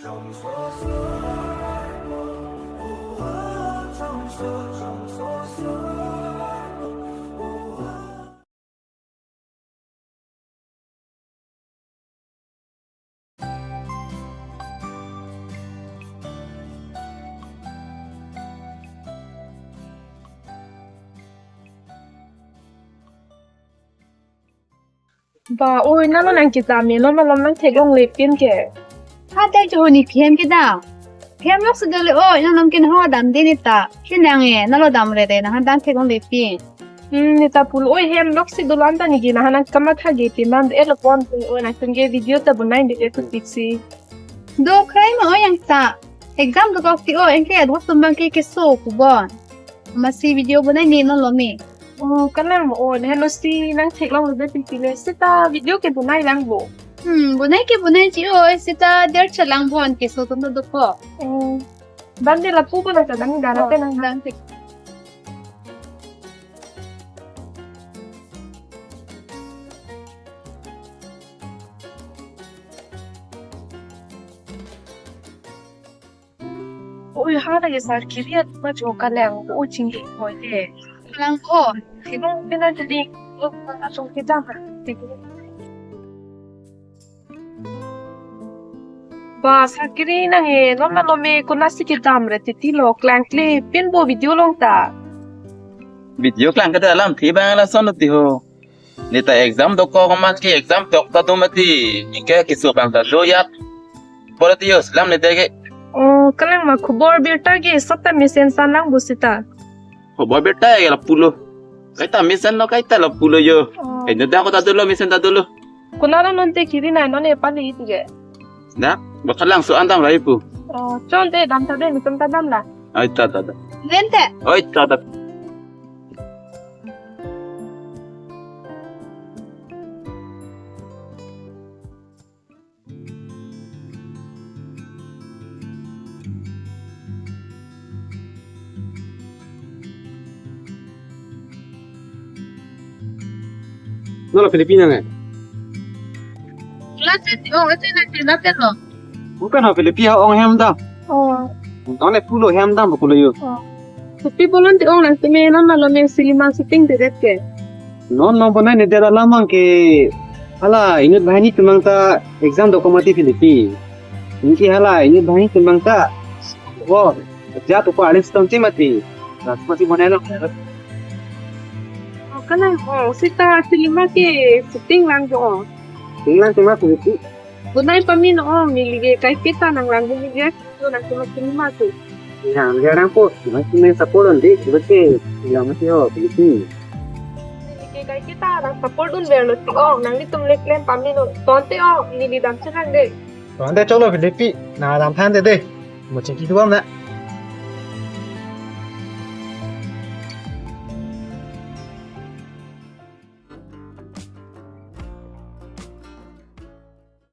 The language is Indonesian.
Chongso Sarpo, Chongso Sarpo. Bà ôi, nó đang kịp tạm miếng nó làm năng thèm long lệp biên kẻ. Hata jo ni phem kita. Phem lok sedele o na nam kin ho dam de ni ta. Kinang e na lo dam re de na han dan the gong le pi. Nita pul ôi hem lok si dolan ta nigi na hanang kamat ha geti man de elok wan ôi na tenge video ta bunai de tu pixi. Do krai ma o yang ta. Exam do kok ti o en ke adwa sumbang ke so ku bon. Masi video bunai ni no lo mi. Cái này mà ôi hello si năng thèm long lệp biên pile sita video ke bunai lang bo. Bunai ke bunai ji o sita der chalang bon ke so tum do ko. Dan de la pupa na ta dan dara te nang Dan tik. ôi ha là cái sao kia mà cho cái làng ôi chính hệ hồi thế. Lang ko. Thì nó bên đây đi nó trong cái trang thì bà sakiri nang e nó là me con nasi cái dam rồi thì lo clang kle pin bo video long ta. Video klang kada alam thi bang la son ti ho nita exam do ko ma ki exam tok ta do mati ike ki so bang ta do yat politios lam ne dege cái làng mà khubor beta cái sắp ta mission san lang busita. ho boy beta e la pulo kai ta mission no kai ta la pulo yo e ne da ko ta do lo mission ta do lo Kunara non te kiri na no ne pali tige. da ba khalang so andam rai pu Chon te dam ta de mi tum ta dam la. ai ta Vente. oi ta No, la Filipina ne. La te o ete na te na te lo. Bukan ha Filipina ong hem da. Done pulo hem da pulo yo. Tapi bolon te ong lang te me na lo me silima sitting de det ke. No banai ne dera lamang ke hala ingat bahani tumang ta exam do komati Filipina. Inki hala ingat bahani tumang ta. Wo ja to pa alis tom timati. Rasmati monelo. Cái này sita silima ke sitting lang jo. Tinglan tumang Filipina. Bunai pami no milige kai kita nang lang milige so nang silima tu. Ya, sekarang po, masih main sapulon di, seperti yang masih oh Filipina. Milige kai kita nang support un verlo ti nang ni tum lek lem pami no tonte nili dam chan de. Soalnya colo Filipina, nah dalam tanda deh, mau cek itu apa?